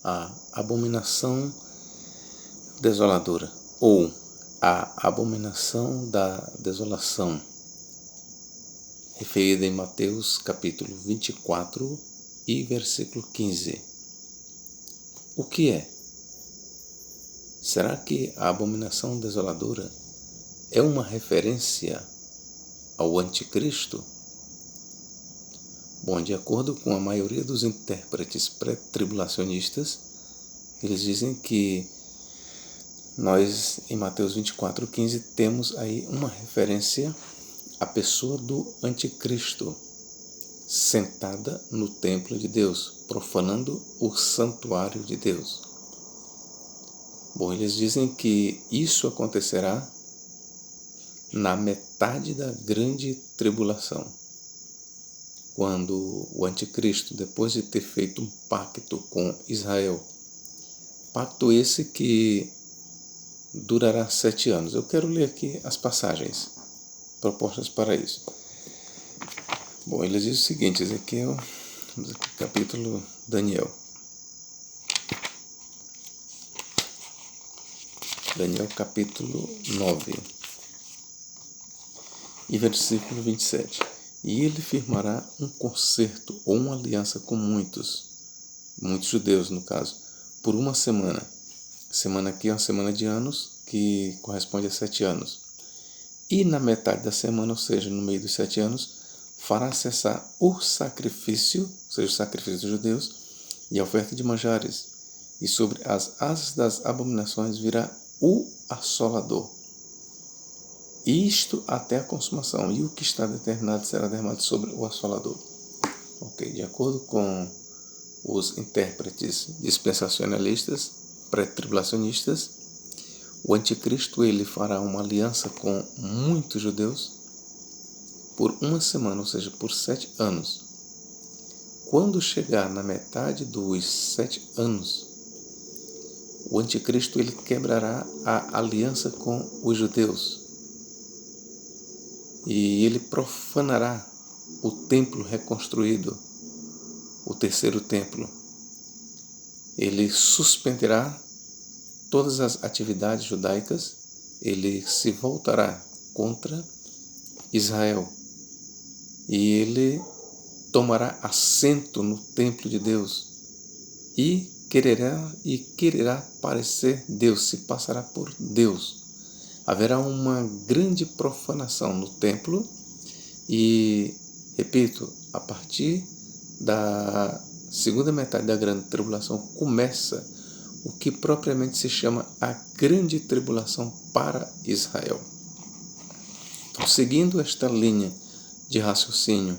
a abominação desoladora, ou a abominação da desolação, referida em Mateus capítulo 24 e versículo 15. O que é? Será que a abominação desoladora é uma referência ao anticristo? Bom, de acordo com a maioria dos intérpretes pré-tribulacionistas, eles dizem que nós, em Mateus 24:15, temos aí uma referência à pessoa do anticristo, sentada no templo de Deus, profanando o santuário de Deus. Bom, eles dizem que isso acontecerá na metade da grande tribulação, quando o anticristo, depois de ter feito um pacto com Israel, pacto esse que durará 7 anos. Eu quero ler aqui as passagens propostas para isso. Bom, ele diz o seguinte, Ezequiel, capítulo Daniel. Daniel capítulo 9 e versículo 27. E ele firmará um concerto ou uma aliança com muitos judeus no caso, por uma semana. Semana aqui é uma semana de anos, que corresponde a 7 anos. E na metade da semana, ou seja, no meio dos 7 anos, fará cessar o sacrifício, ou seja, o sacrifício dos judeus, e a oferta de manjares. E sobre as asas das abominações virá o assolador. Isto até a consumação. E o que está determinado será derramado sobre o assolador. Ok, de acordo com os intérpretes dispensacionalistas, pré-tribulacionistas, o anticristo ele fará uma aliança com muitos judeus por uma semana, ou seja, por 7 anos. Quando chegar na metade dos 7 anos, o anticristo ele quebrará a aliança com os judeus e ele profanará o templo reconstruído, o terceiro templo. Ele suspenderá todas as atividades judaicas, ele se voltará contra Israel e ele tomará assento no templo de Deus e quererá parecer Deus, se passará por Deus. Haverá uma grande profanação no templo e, repito, a partir da segunda metade da grande tribulação começa o que propriamente se chama a grande tribulação para Israel. Então, seguindo esta linha de raciocínio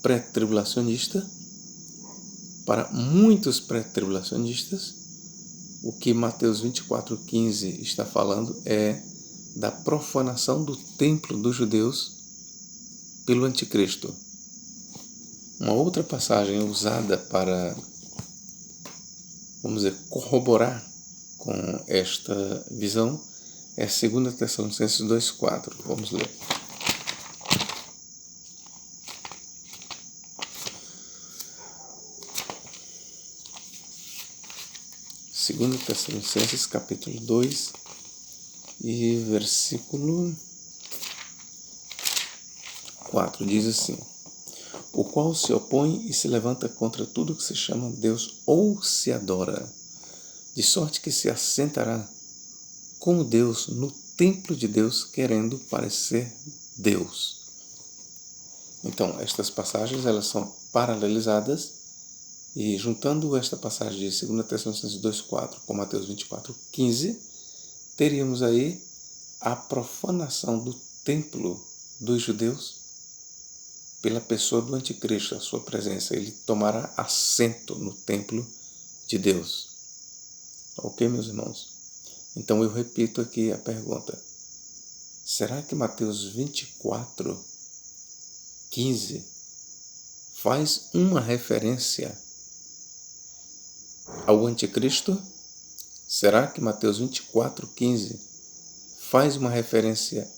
pré-tribulacionista, para muitos pré-tribulacionistas, o que Mateus 24:15 está falando é da profanação do templo dos judeus pelo anticristo. Uma outra passagem usada para, vamos dizer, corroborar com esta visão é 2 Tessalonicenses 2:4. Vamos ler. Segundo Tessalonicenses capítulo 2 e versículo 4 diz assim: o qual se opõe e se levanta contra tudo que se chama Deus ou se adora, de sorte que se assentará como Deus no templo de Deus, querendo parecer Deus. Então, estas passagens elas são paralelizadas e juntando esta passagem de 2 Tessalonicenses 2:4 com Mateus 24:15, teríamos aí a profanação do templo dos judeus pela pessoa do anticristo, a sua presença. Ele tomará assento no templo de Deus. Ok, meus irmãos? Então eu repito aqui a pergunta. Será que Mateus 24:15 faz uma referência ao anticristo? Será que Mateus 24:15 faz uma referência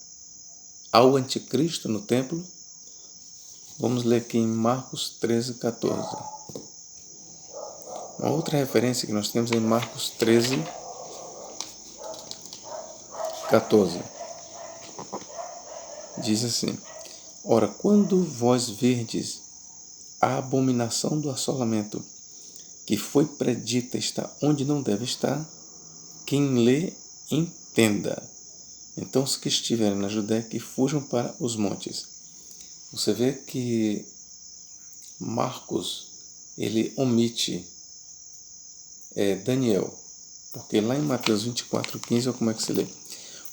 ao anticristo no templo? Vamos ler aqui em Marcos 13:14. Uma outra referência que nós temos é em Marcos 13, 14. Diz assim: Ora, quando vós verdes a abominação do assolamento, que foi predita está onde não deve estar, quem lê, entenda. Então os que estiverem na Judéia, que fujam para os montes. Você vê que Marcos, ele omite Daniel, porque lá em Mateus 24:15, olha como é que se lê.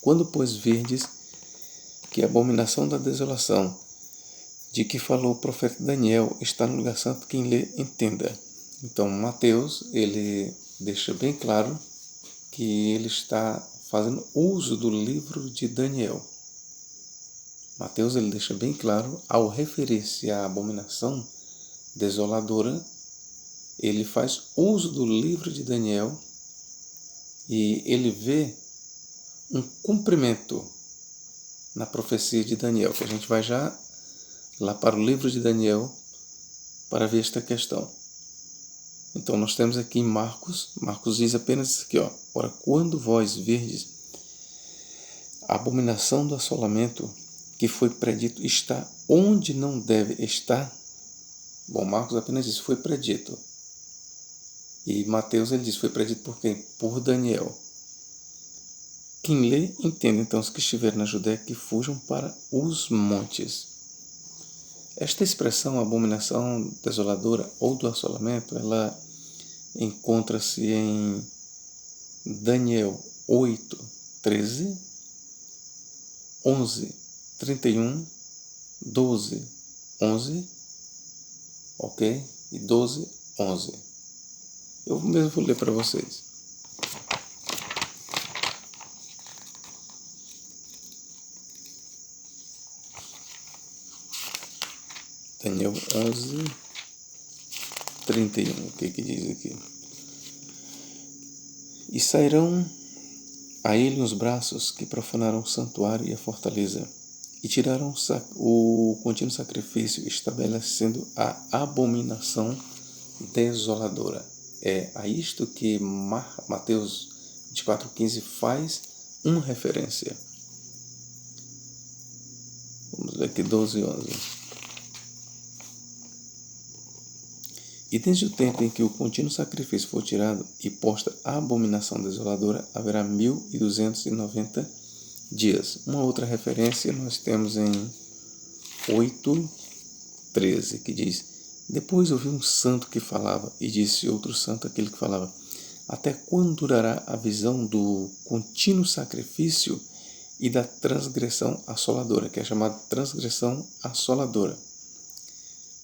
Quando, pois, verdes que a abominação da desolação, de que falou o profeta Daniel, está no lugar santo, quem lê, entenda. Então, Mateus, ele deixa bem claro que ele está fazendo uso do livro de Daniel. Mateus, ele deixa bem claro, ao referir-se à abominação desoladora, ele faz uso do livro de Daniel e ele vê um cumprimento na profecia de Daniel, que a gente vai já lá para o livro de Daniel para ver esta questão. Então nós temos aqui em Marcos diz apenas isso aqui, ó: Ora, quando vós verdes a abominação do assolamento, que foi predito, está onde não deve estar. Bom, Marcos apenas diz, foi predito. E Mateus, ele diz, foi predito por quem? Por Daniel. Quem lê, entende. Então, os que estiverem na Judéia, que fujam para os montes. Esta expressão, abominação desoladora ou do assolamento, ela encontra-se em Daniel 8, 13, 11, 31, 12, 11, ok? E 12, 11. Eu mesmo vou ler para vocês. Daniel 11, 31. O que diz aqui? E sairão a ele os braços que profanaram o santuário e a fortaleza, e tiraram o contínuo sacrifício, estabelecendo a abominação desoladora. É a isto que Mateus 24:15 faz uma referência. Vamos ler aqui 12 e 11. E desde o tempo em que o contínuo sacrifício for tirado e posta a abominação desoladora, haverá 1290 dias. Uma outra referência nós temos em 8:13, que diz: Depois ouvi um santo que falava, e disse outro santo aquele que falava: Até quando durará a visão do contínuo sacrifício e da transgressão assoladora, que é chamada transgressão assoladora,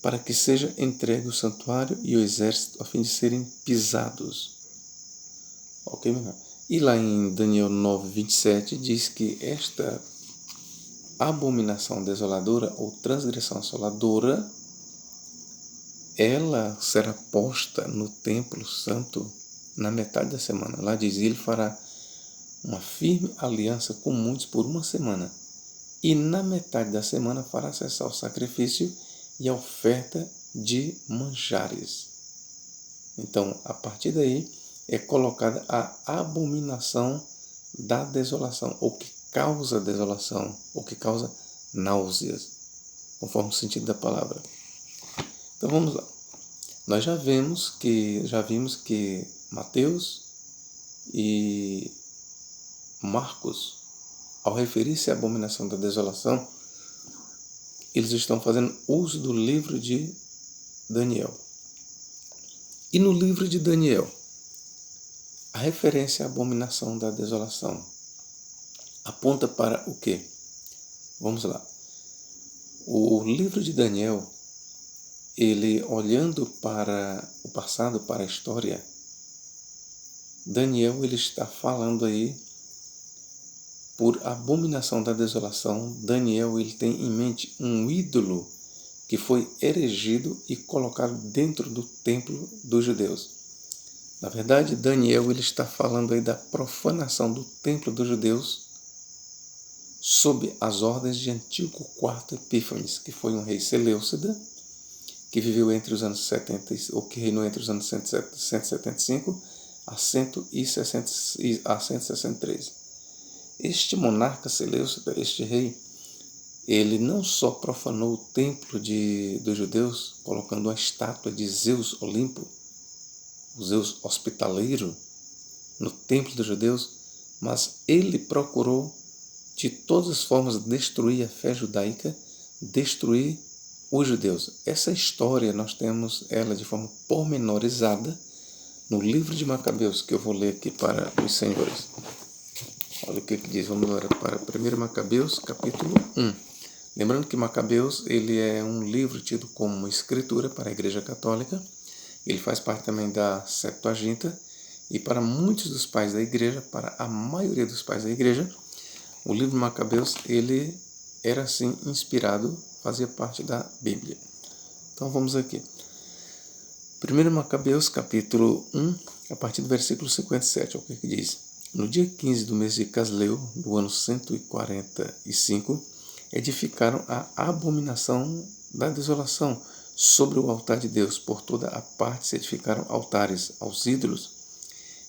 para que seja entregue o santuário e o exército a fim de serem pisados. Ok, meu irmão? E lá em Daniel 9:27 diz que esta abominação desoladora ou transgressão assoladora, ela será posta no templo santo na metade da semana. Lá diz: ele fará uma firme aliança com muitos por uma semana, e na metade da semana fará cessar o sacrifício e a oferta de manjares. Então, a partir daí, é colocada a abominação da desolação, ou que causa desolação, ou que causa náuseas, conforme o sentido da palavra. Então vamos lá. Nós já vimos que Mateus e Marcos, ao referir-se à abominação da desolação, eles estão fazendo uso do livro de Daniel. E no livro de Daniel, a referência à abominação da desolação aponta para o quê? Vamos lá. O livro de Daniel, ele olhando para o passado, para a história, Daniel ele está falando aí por abominação da desolação. Daniel ele tem em mente um ídolo que foi erigido e colocado dentro do templo dos judeus. Na verdade, Daniel ele está falando aí da profanação do templo dos judeus sob as ordens de Antíoco IV Epífanes, que foi um rei Seleucida, que viveu entre os anos 70, ou que reinou entre os anos 175 a 163. Este monarca Seleucida, este rei, ele não só profanou o templo dos judeus, colocando uma estátua de Zeus Olimpo, o Zeus hospitaleiro, no templo dos judeus, mas ele procurou de todas as formas destruir a fé judaica, destruir os judeus. Essa história nós temos ela de forma pormenorizada no livro de Macabeus, que eu vou ler aqui para os senhores. Olha o que diz, vamos lá para 1 Macabeus, capítulo 1. Lembrando que Macabeus ele é um livro tido como escritura para a Igreja Católica, ele faz parte também da Septuaginta, e para muitos dos pais da Igreja, para a maioria dos pais da Igreja, o livro de Macabeus ele era assim inspirado, fazia parte da Bíblia. Então vamos aqui. 1 Macabeus, capítulo 1, a partir do versículo 57, olha o que diz. No dia 15 do mês de Casleu, do ano 145, edificaram a abominação da desolação sobre o altar de Deus. Por toda a parte se edificaram altares aos ídolos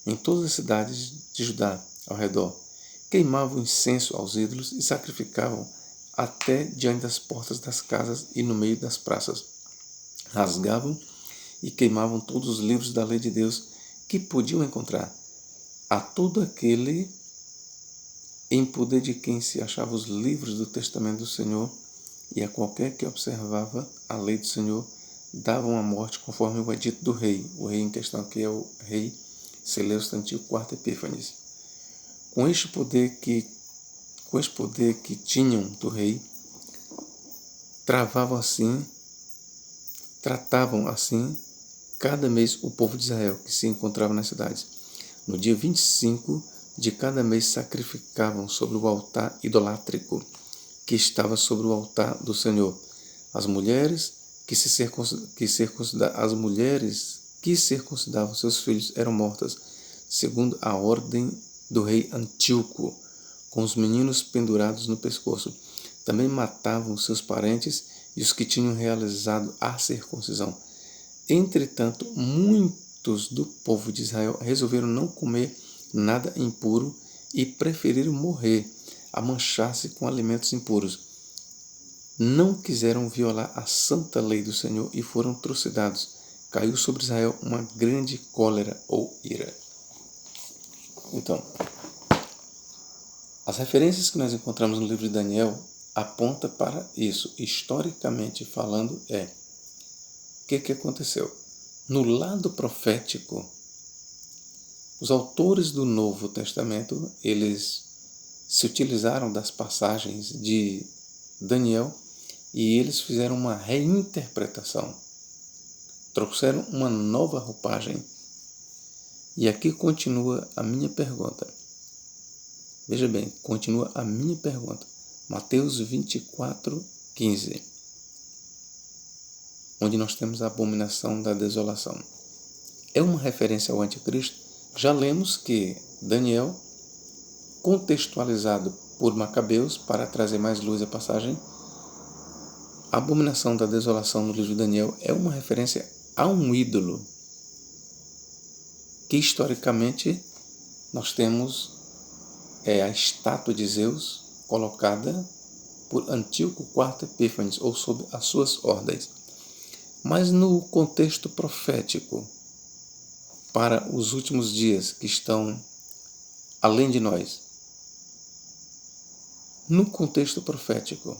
em todas as cidades de Judá ao redor. Queimavam incenso aos ídolos e sacrificavam até diante das portas das casas e no meio das praças. Rasgavam e queimavam todos os livros da lei de Deus que podiam encontrar. A todo aquele em poder de quem se achavam os livros do testamento do Senhor, e a qualquer que observava a lei do Senhor, davam a morte conforme o edito do rei. O rei em questão aqui é o rei Seleucida Antigo IV Epífanes. Com este poder que tinham do rei, tratavam assim cada mês o povo de Israel que se encontrava nas cidades. No dia 25 de cada mês sacrificavam sobre o altar idolátrico que estava sobre o altar do Senhor. As mulheres que circuncidavam seus filhos eram mortas, segundo a ordem do rei Antíoco, com os meninos pendurados no pescoço. Também matavam seus parentes e os que tinham realizado a circuncisão. Entretanto, muitos do povo de Israel resolveram não comer nada impuro e preferiram morrer a manchar-se com alimentos impuros. Não quiseram violar a santa lei do Senhor e foram trucidados. Caiu sobre Israel uma grande cólera ou ira. Então, as referências que nós encontramos no livro de Daniel apontam para isso. Historicamente falando, o que aconteceu? No lado profético, os autores do Novo Testamento, eles se utilizaram das passagens de Daniel e eles fizeram uma reinterpretação. Trouxeram uma nova roupagem. E aqui continua a minha pergunta. Veja bem, continua a minha pergunta. Mateus 24, 15. Onde nós temos a abominação da desolação. É uma referência ao anticristo? Já lemos que Daniel, contextualizado por Macabeus, para trazer mais luz à passagem, a abominação da desolação no livro de Daniel é uma referência a um ídolo que historicamente nós temos a estátua de Zeus colocada por Antíoco IV Epífanes, ou sob as suas ordens. Mas no contexto profético, para os últimos dias que estão além de nós, no contexto profético,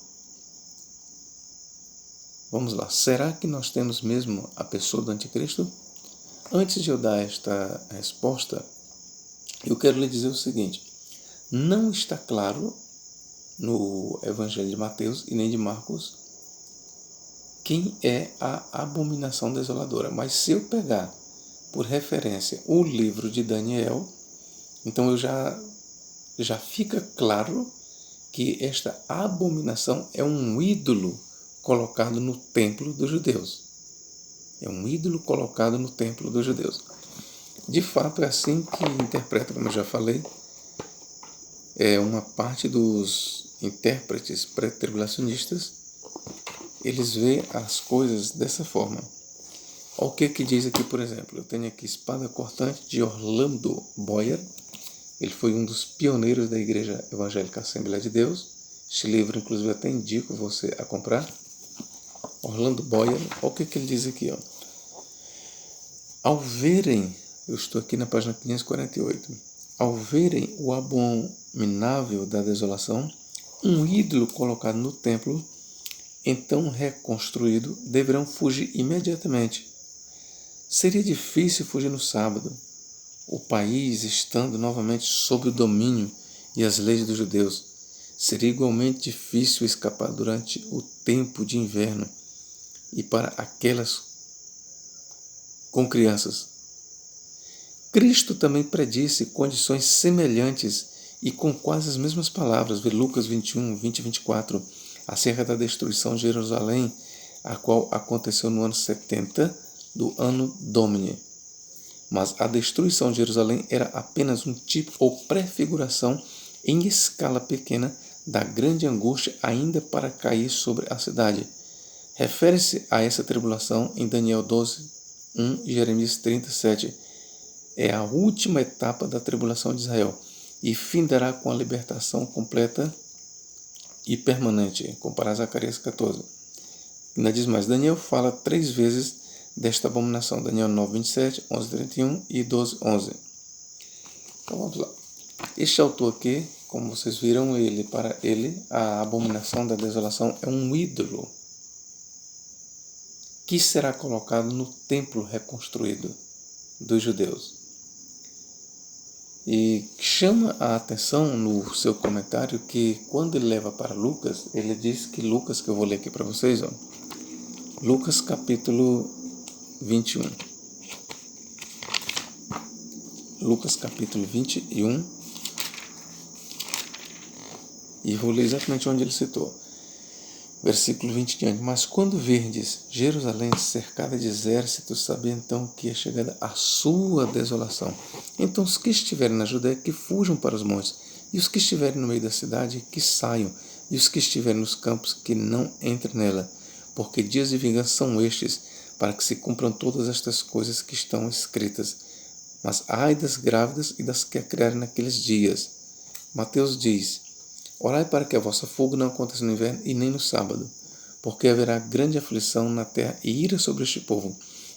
vamos lá, será que nós temos mesmo a pessoa do anticristo? Antes de eu dar esta resposta, eu quero lhe dizer o seguinte: não está claro no Evangelho de Mateus e nem de Marcos quem é a abominação desoladora. Mas se eu pegar por referência o livro de Daniel, então já fica claro que esta abominação é um ídolo colocado no templo dos judeus. É um ídolo colocado no templo dos judeus. De fato, é assim que interpreta, como eu já falei, uma parte dos intérpretes pré-tribulacionistas eles veem as coisas dessa forma. Olha o que diz aqui, por exemplo. Eu tenho aqui Espada Cortante de Orlando Boyer. Ele foi um dos pioneiros da Igreja Evangélica Assembleia de Deus. Este livro, inclusive, eu até indico você a comprar. Orlando Boyer. Olha o que ele diz aqui. Ó. Ao verem, eu estou aqui na página 548. Ao verem o abominável da desolação, um ídolo colocado no templo, então reconstruído, deverão fugir imediatamente. Seria difícil fugir no sábado, o país estando novamente sob o domínio e as leis dos judeus. Seria igualmente difícil escapar durante o tempo de inverno e para aquelas com crianças. Cristo também predisse condições semelhantes e com quase as mesmas palavras, vê Lucas 21, 20 e 24, acerca da destruição de Jerusalém, a qual aconteceu no ano 70 do ano Domini. Mas a destruição de Jerusalém era apenas um tipo ou prefiguração em escala pequena da grande angústia ainda para cair sobre a cidade. Refere-se a essa tribulação em Daniel 12, 1 e Jeremias 37. É a última etapa da tribulação de Israel e findará com a libertação completa e permanente, comparar Zacarias 14. Ainda diz mais, Daniel fala 3 vezes desta abominação, Daniel 9, 27, 11, 31 e 12, 11. Então vamos lá. Este autor aqui, como vocês viram, para ele, a abominação da desolação é um ídolo que será colocado no templo reconstruído dos judeus. E chama a atenção no seu comentário que quando ele leva para Lucas, ele diz que Lucas, que eu vou ler aqui para vocês, ó, Lucas capítulo 21. Lucas capítulo 21. E vou ler exatamente onde ele citou. Versículo 20 diante. Mas quando verdes Jerusalém cercada de exércitos, sabe então que é chegada a sua desolação. Então os que estiverem na Judéia, que fujam para os montes, e os que estiverem no meio da cidade, que saiam, e os que estiverem nos campos, que não entrem nela. Porque dias de vingança são estes, para que se cumpram todas estas coisas que estão escritas. Mas ai das grávidas e das que a criarem naqueles dias. Mateus diz, orai para que a vossa fuga não aconteça no inverno e nem no sábado, porque haverá grande aflição na terra e ira sobre este povo,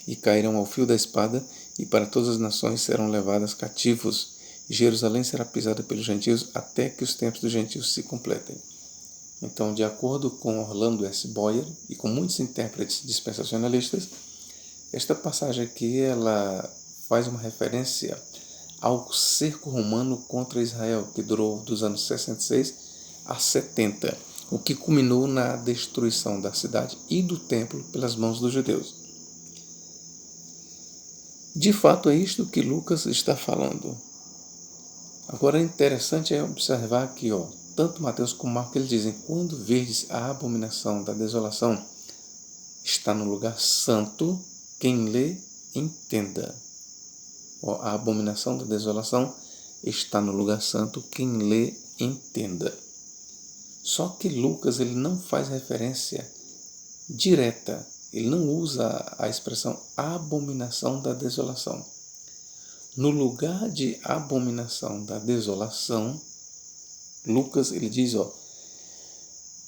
e cairão ao fio da espada, e para todas as nações serão levadas cativos, e Jerusalém será pisada pelos gentios até que os tempos dos gentios se completem. Então, de acordo com Orlando S. Boyer e com muitos intérpretes dispensacionalistas, esta passagem aqui ela faz uma referência ao cerco romano contra Israel, que durou dos anos 66 a 70, o que culminou na destruição da cidade e do templo pelas mãos dos judeus. De fato, é isto que Lucas está falando. Agora, é interessante observar aqui, tanto Mateus como Marcos eles dizem, quando verdes a abominação da desolação, está no lugar santo, quem lê, entenda. A abominação da desolação está no lugar santo, quem lê, entenda. Só que Lucas ele não faz referência direta, ele não usa a expressão abominação da desolação. No lugar de abominação da desolação, Lucas ele diz,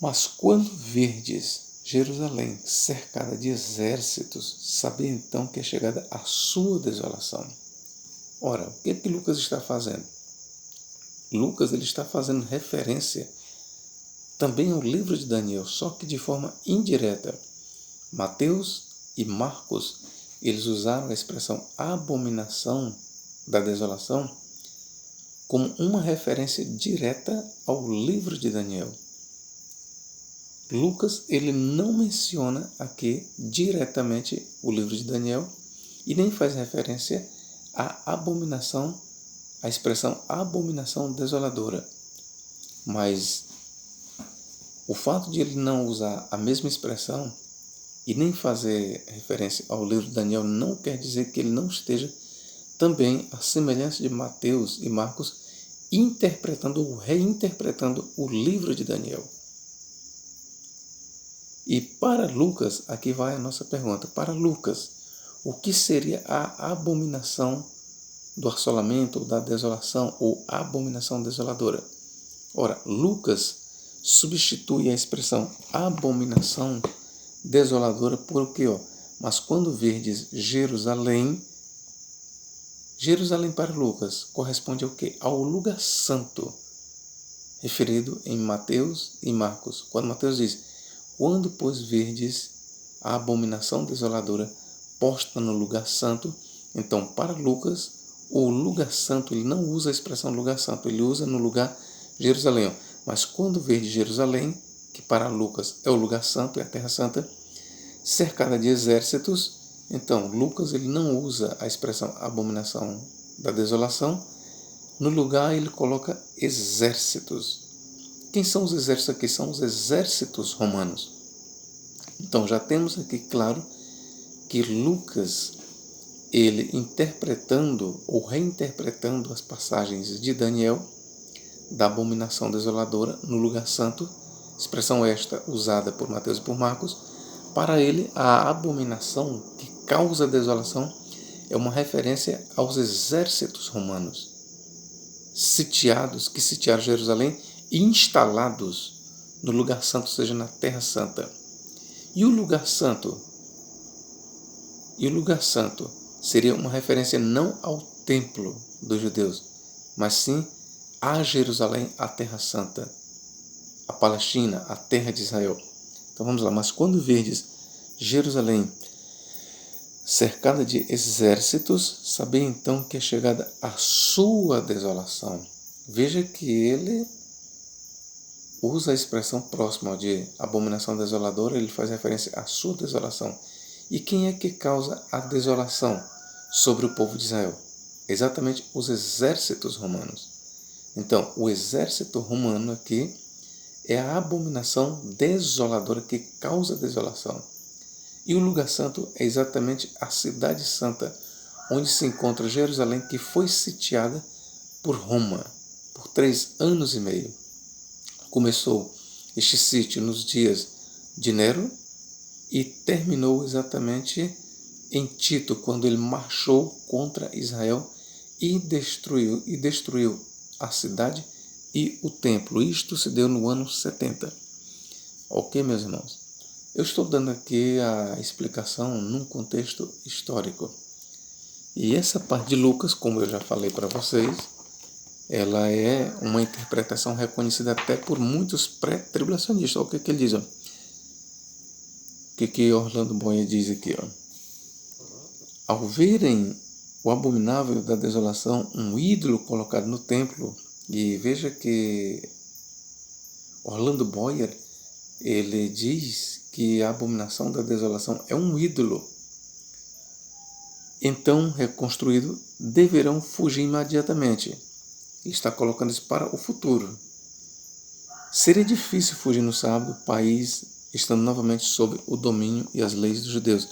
mas quando verdes Jerusalém cercada de exércitos, sabei então que é chegada a sua desolação. Ora, o que é que Lucas está fazendo? Lucas ele está fazendo referência também ao livro de Daniel, só que de forma indireta. Mateus e Marcos, eles usaram a expressão abominação da desolação como uma referência direta ao livro de Daniel. Lucas, ele não menciona aqui diretamente o livro de Daniel e nem faz referência à abominação, à expressão abominação desoladora. Mas o fato de ele não usar a mesma expressão e nem fazer referência ao livro de Daniel não quer dizer que ele não esteja também, à semelhança de Mateus e Marcos, interpretando ou reinterpretando o livro de Daniel. E para Lucas, aqui vai a nossa pergunta, para Lucas, o que seria a abominação do assolamento, ou da desolação, ou abominação desoladora? Ora, Lucas substitui a expressão abominação desoladora por o quê? Mas quando verdes Jerusalém, Jerusalém para Lucas corresponde ao quê? Ao lugar santo, referido em Mateus e Marcos. Quando Mateus diz, quando, pois, verdes a abominação desoladora posta no lugar santo, então, para Lucas, o lugar santo, ele não usa a expressão lugar santo, ele usa no lugar Jerusalém. Mas quando verdes Jerusalém, que para Lucas é o lugar santo, é a terra santa, cercada de exércitos, então, Lucas ele não usa a expressão abominação da desolação, no lugar ele coloca exércitos. Quem são os exércitos aqui? São os exércitos romanos. Então, já temos aqui claro que Lucas, ele interpretando ou reinterpretando as passagens de Daniel, da abominação desoladora no lugar santo, expressão esta usada por Mateus e por Marcos, para ele a abominação que causa desolação é uma referência aos exércitos romanos sitiados, que sitiaram Jerusalém e instalados no lugar santo, ou seja, na terra santa. E o lugar santo? E o lugar santo seria uma referência não ao templo dos judeus, mas sim a Jerusalém, a terra santa, a Palestina, a terra de Israel. Então vamos lá, mas quando verdes Jerusalém cercada de exércitos, sabei então que é chegada a sua desolação. Veja que ele usa a expressão próxima de abominação desoladora, ele faz referência à sua desolação. E quem é que causa a desolação sobre o povo de Israel? Exatamente os exércitos romanos. Então, o exército romano aqui é a abominação desoladora que causa desolação. E o lugar santo é exatamente a cidade santa, onde se encontra Jerusalém, que foi sitiada por Roma por 3 anos e meio. Começou este sítio nos dias de Nero e terminou exatamente em Tito, quando ele marchou contra Israel e destruiu a cidade e o templo. Isto se deu no ano 70. Ok, meus irmãos? Eu estou dando aqui a explicação num contexto histórico. E essa parte de Lucas, como eu já falei para vocês, ela é uma interpretação reconhecida até por muitos pré-tribulacionistas. Olha o que ele diz. Ó. O que Orlando Boyer diz aqui. Ó. Ao verem o abominável da desolação, um ídolo colocado no templo, e veja que Orlando Boyer, ele diz que a abominação da desolação é um ídolo. Então, reconstruído, deverão fugir imediatamente. Ele está colocando isso para o futuro. Seria difícil fugir no sábado, país estando novamente sob o domínio e as leis dos judeus.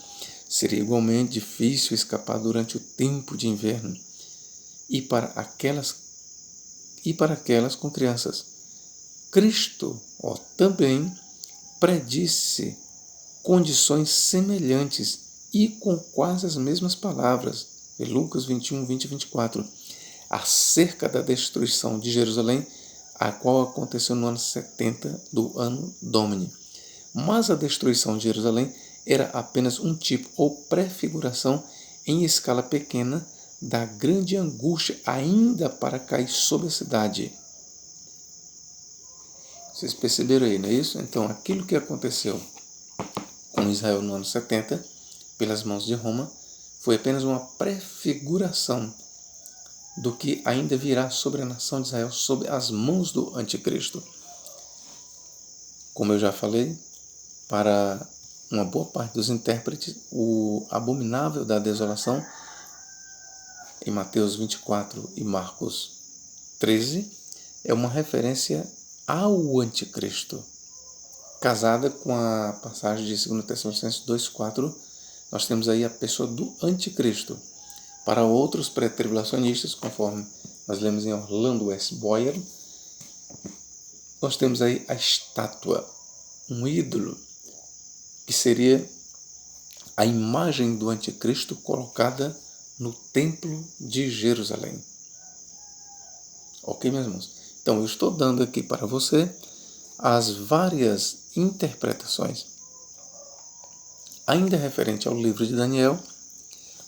Seria igualmente difícil escapar durante o tempo de inverno e para aquelas com crianças. Cristo também predisse condições semelhantes e com quase as mesmas palavras. Em Lucas 21, 20 e 24. Acerca da destruição de Jerusalém, a qual aconteceu no ano 70 do ano Domini. Mas a destruição de Jerusalém era apenas um tipo ou prefiguração em escala pequena da grande angústia ainda para cair sobre a cidade. Vocês perceberam aí, não é isso? Então, aquilo que aconteceu com Israel no ano 70, pelas mãos de Roma, foi apenas uma prefiguração do que ainda virá sobre a nação de Israel, sob as mãos do anticristo. Como eu já falei, para uma boa parte dos intérpretes, o abominável da desolação, em Mateus 24 e Marcos 13, é uma referência ao anticristo. Casada com a passagem de 2 Tessalonicenses 2,4, nós temos aí a pessoa do anticristo. Para outros pré-tribulacionistas, conforme nós lemos em Orlando S. Boyer, nós temos aí a estátua, um ídolo, que seria a imagem do anticristo colocada no templo de Jerusalém. Ok, meus irmãos? Então, eu estou dando aqui para você as várias interpretações. Ainda referente ao livro de Daniel,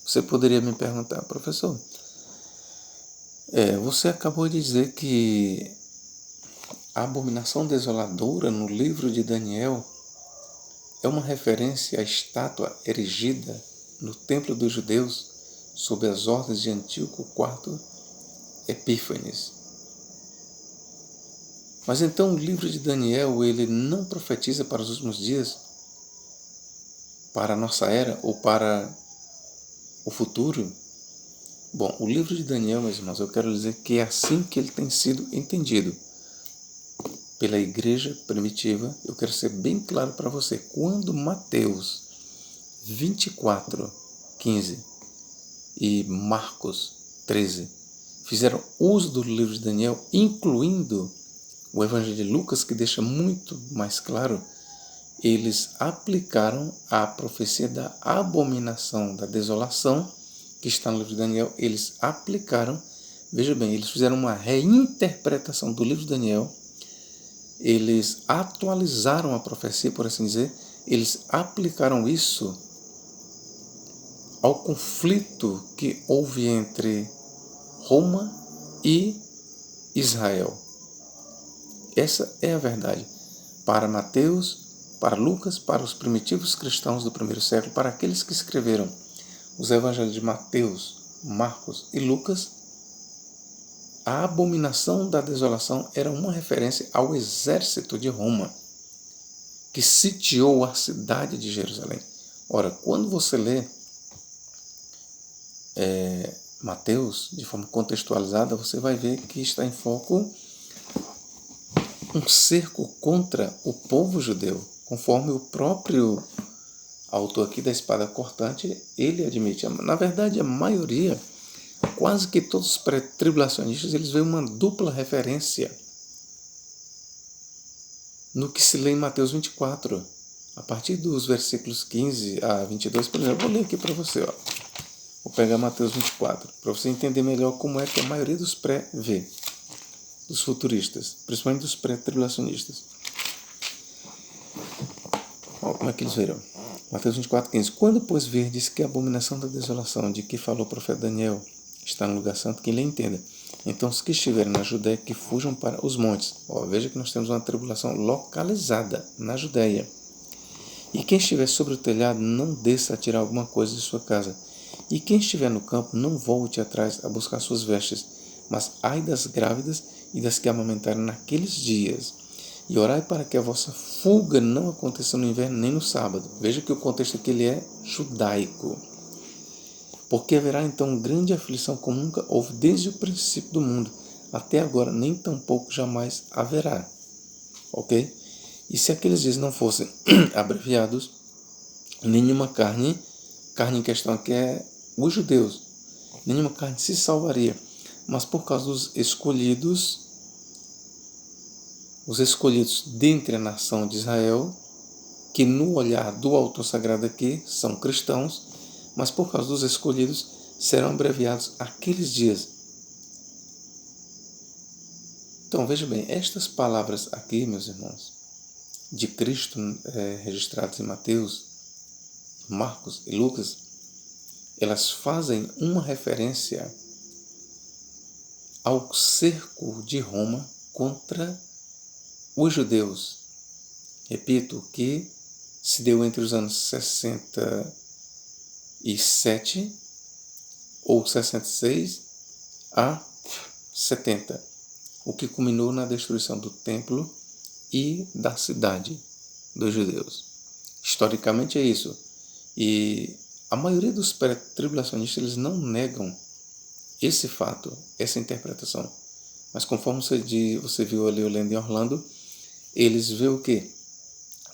você poderia me perguntar, professor, você acabou de dizer que a abominação desoladora no livro de Daniel é uma referência à estátua erigida no templo dos judeus sob as ordens de Antíoco IV Epífanes. Mas então o livro de Daniel, ele não profetiza para os últimos dias, para a nossa era ou para o futuro? Bom, o livro de Daniel, meus irmãos, eu quero dizer que é assim que ele tem sido entendido pela igreja primitiva. Eu quero ser bem claro para você. Quando Mateus 24:15 e Marcos 13 fizeram uso do livro de Daniel, incluindo o Evangelho de Lucas, que deixa muito mais claro, eles aplicaram a profecia da abominação da desolação, que está no livro de Daniel, eles aplicaram, veja bem, eles fizeram uma reinterpretação do livro de Daniel, eles atualizaram a profecia, por assim dizer, eles aplicaram isso ao conflito que houve entre Roma e Israel. Essa é a verdade. Para Mateus, para Lucas, para os primitivos cristãos do primeiro século, para aqueles que escreveram os evangelhos de Mateus, Marcos e Lucas, a abominação da desolação era uma referência ao exército de Roma, que sitiou a cidade de Jerusalém. Ora, quando você lê Mateus de forma contextualizada, você vai ver que está em foco um cerco contra o povo judeu, conforme o próprio autor aqui da espada cortante, ele admite. Na verdade, a maioria, quase que todos os pré-tribulacionistas, eles veem uma dupla referência no que se lê em Mateus 24, a partir dos versículos 15 a 22, por exemplo. Eu vou ler aqui para você, ó. Vou pegar Mateus 24, para você entender melhor como é que a maioria dos pré-vê, dos futuristas, principalmente dos pré-tribulacionistas. Como é que eles viram? Mateus 24:15. Quando, pois, verdes que a abominação da desolação de que falou o profeta Daniel está no lugar santo, quem lhe entenda. Então, os que estiverem na Judéia, que fujam para os montes. Veja que nós temos uma tribulação localizada na Judéia. E quem estiver sobre o telhado, não desça a tirar alguma coisa de sua casa. E quem estiver no campo, não volte atrás a buscar suas vestes. Mas ai das grávidas e das que amamentarem naqueles dias. E orai para que a vossa fuga não aconteça no inverno nem no sábado. Veja que o contexto aqui ele é judaico. Porque haverá então grande aflição como nunca houve desde o princípio do mundo. Até agora, nem tampouco jamais haverá. Ok? E se aqueles dias não fossem abreviados, nenhuma carne em questão aqui é os judeus, nenhuma carne se salvaria. Mas por causa dos escolhidos, os escolhidos dentre a nação de Israel, que no olhar do autor sagrado aqui são cristãos, mas por causa dos escolhidos serão abreviados aqueles dias. Então veja bem, estas palavras aqui, meus irmãos, de Cristo registradas em Mateus, Marcos e Lucas, elas fazem uma referência ao cerco de Roma contra os judeus. Repito, que se deu entre os anos 67 ou 66 a 70, o que culminou na destruição do templo e da cidade dos judeus. Historicamente é isso. E a maioria dos pré-tribulacionistas eles não negam esse fato, essa interpretação. Mas conforme você viu ali o lendo em Orlando, eles veem o quê?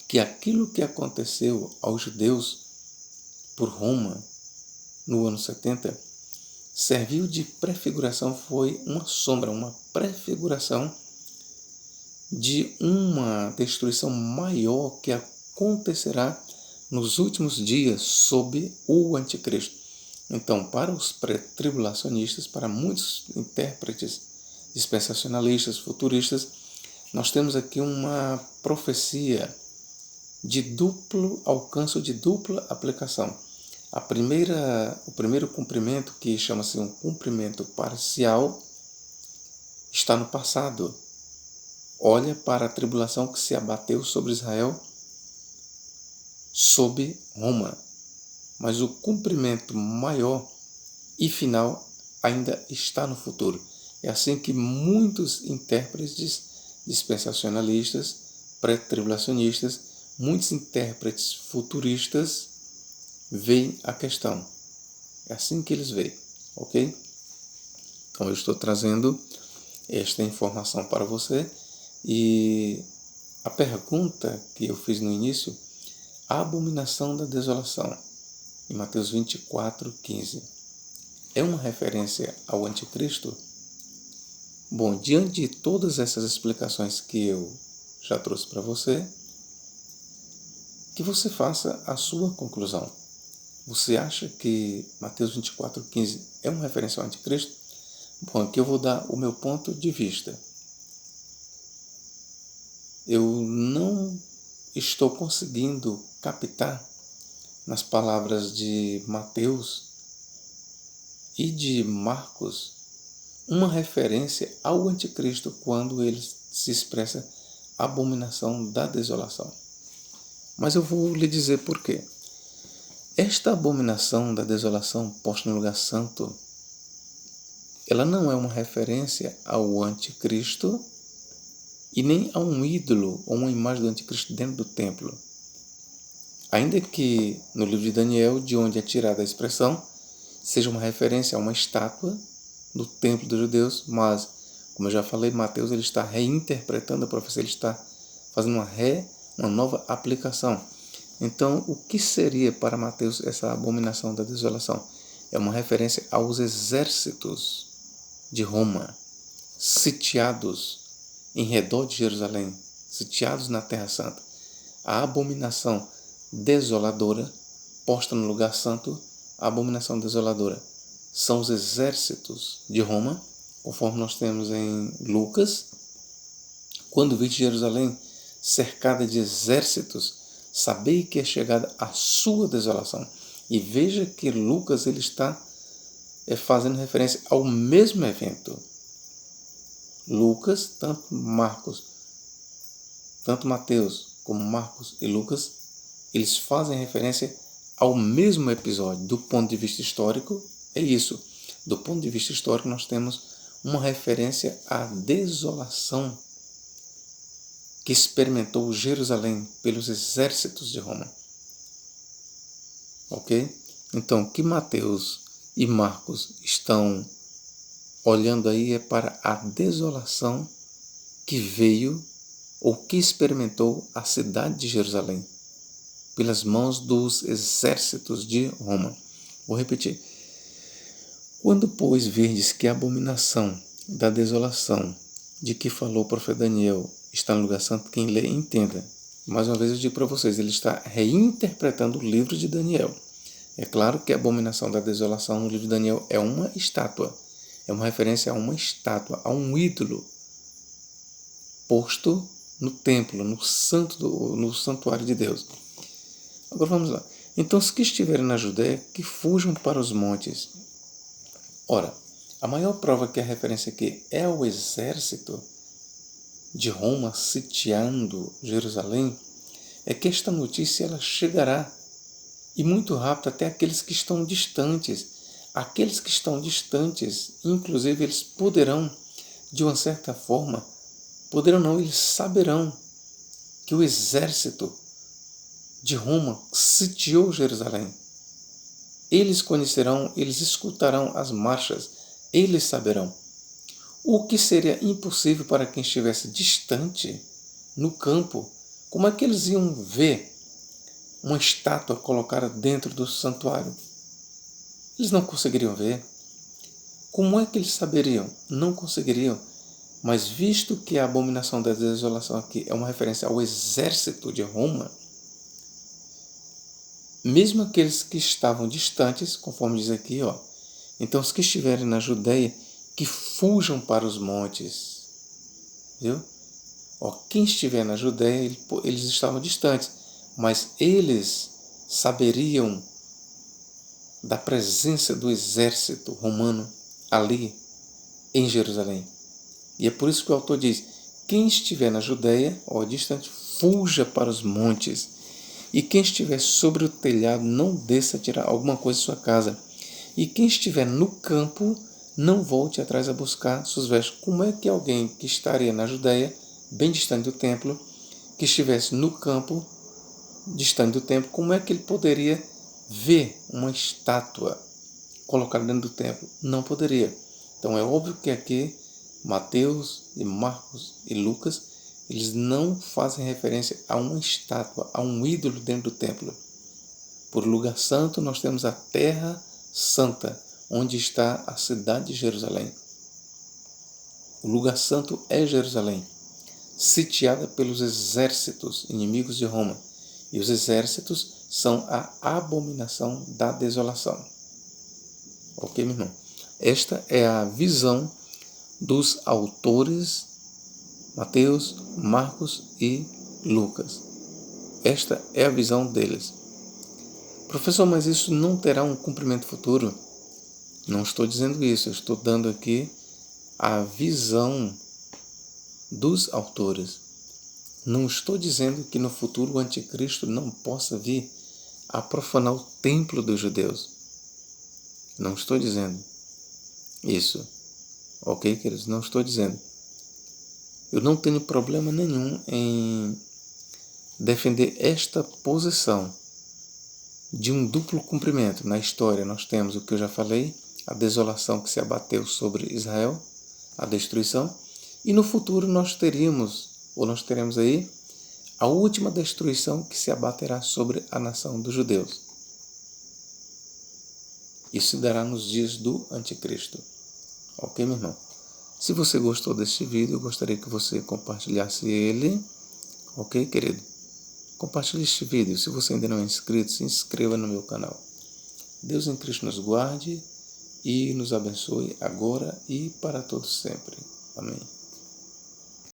Que aquilo que aconteceu aos judeus por Roma no ano 70 serviu de prefiguração, foi uma sombra, uma prefiguração de uma destruição maior que acontecerá nos últimos dias sob o anticristo. Então, para os pré-tribulacionistas, para muitos intérpretes dispensacionalistas, futuristas, nós temos aqui uma profecia de duplo alcance, de dupla aplicação. O primeiro cumprimento, que chama-se um cumprimento parcial, está no passado. Olha para a tribulação que se abateu sobre Israel, sob Roma. Mas o cumprimento maior e final ainda está no futuro. É assim que muitos intérpretes dispensacionalistas, pré-tribulacionistas, muitos intérpretes futuristas veem a questão. É assim que eles veem, ok? Então eu estou trazendo esta informação para você e a pergunta que eu fiz no início, a abominação da desolação, em Mateus 24:15, é uma referência ao anticristo? Bom, diante de todas essas explicações que eu já trouxe para você, que você faça a sua conclusão. Você acha que Mateus 24:15 é uma referência ao anticristo? Bom, aqui eu vou dar o meu ponto de vista. Eu não estou conseguindo captar nas palavras de Mateus e de Marcos uma referência ao anticristo quando ele se expressa abominação da desolação. Mas eu vou lhe dizer por quê. Esta abominação da desolação posta no lugar santo, ela não é uma referência ao anticristo e nem a um ídolo ou uma imagem do anticristo dentro do templo. Ainda que no livro de Daniel, de onde é tirada a expressão, seja uma referência a uma estátua do templo dos judeus, mas, como eu já falei, Mateus ele está reinterpretando a profecia, ele está fazendo uma nova aplicação. Então, o que seria para Mateus essa abominação da desolação? É uma referência aos exércitos de Roma, sitiados em redor de Jerusalém, sitiados na Terra Santa. A abominação desoladora, posta no lugar santo, a abominação desoladora são os exércitos de Roma, conforme nós temos em Lucas. Quando viste Jerusalém cercada de exércitos, sabei que é chegada a sua desolação. E veja que Lucas ele está fazendo referência ao mesmo evento. Lucas, tanto Mateus como Marcos e Lucas, eles fazem referência ao mesmo episódio. Do ponto de vista histórico, é isso. Do ponto de vista histórico, nós temos uma referência à desolação que experimentou Jerusalém pelos exércitos de Roma. Ok? Então, o que Mateus e Marcos estão olhando aí é para a desolação que veio ou que experimentou a cidade de Jerusalém pelas mãos dos exércitos de Roma. Vou repetir. Quando, pois, virdes que a abominação da desolação de que falou o profeta Daniel está no lugar santo, quem lê, entenda. Mais uma vez eu digo para vocês, ele está reinterpretando o livro de Daniel. É claro que a abominação da desolação no livro de Daniel é uma estátua. É uma referência a uma estátua, a um ídolo posto no templo, no santuário de Deus. Agora vamos lá. Então, os que estiverem na Judéia, que fujam para os montes. Ora, a maior prova que a referência aqui é o exército de Roma sitiando Jerusalém, é que esta notícia ela chegará, e muito rápido, até aqueles que estão distantes. Aqueles que estão distantes, inclusive, eles poderão, de uma certa forma, eles saberão que o exército de Roma sitiou Jerusalém. Eles conhecerão, eles escutarão as marchas, eles saberão. O que seria impossível para quem estivesse distante, no campo, como é que eles iam ver uma estátua colocada dentro do santuário? Eles não conseguiriam ver. Como é que eles saberiam? Não conseguiriam. Mas visto que a abominação da desolação aqui é uma referência ao exército de Roma, mesmo aqueles que estavam distantes, conforme diz aqui, então os que estiverem na Judeia, que fujam para os montes, viu? Quem estiver na Judeia, eles estavam distantes, mas eles saberiam da presença do exército romano ali em Jerusalém. E é por isso que o autor diz: quem estiver na Judeia, distante, fuja para os montes. E quem estiver sobre o telhado, não desça a tirar alguma coisa de sua casa. E quem estiver no campo, não volte atrás a buscar suas vestes. Como é que alguém que estaria na Judeia, bem distante do templo, que estivesse no campo, distante do templo, como é que ele poderia ver uma estátua colocada dentro do templo? Não poderia. Então é óbvio que aqui Mateus e Marcos e Lucas, eles não fazem referência a uma estátua, a um ídolo dentro do templo. Por lugar santo nós temos a terra santa, onde está a cidade de Jerusalém. O lugar santo é Jerusalém, sitiada pelos exércitos inimigos de Roma. E os exércitos são a abominação da desolação. Ok, meu irmão? Esta é a visão dos autores Mateus, Marcos e Lucas. Esta é a visão deles. Professor, mas isso não terá um cumprimento futuro? Não estou dizendo isso, eu estou dando aqui a visão dos autores. Não estou dizendo que no futuro o anticristo não possa vir a profanar o templo dos judeus. Não estou dizendo isso. Ok, queridos? Não estou dizendo. Eu não tenho problema nenhum em defender esta posição de um duplo cumprimento. Na história nós temos o que eu já falei, a desolação que se abateu sobre Israel, a destruição, e no futuro nós teremos aí a última destruição que se abaterá sobre a nação dos judeus. Isso se dará nos dias do anticristo. Ok, meu irmão? Se você gostou deste vídeo, eu gostaria que você compartilhasse ele. Ok, querido? Compartilhe este vídeo. Se você ainda não é inscrito, se inscreva no meu canal. Deus em Cristo nos guarde e nos abençoe agora e para todos sempre. Amém.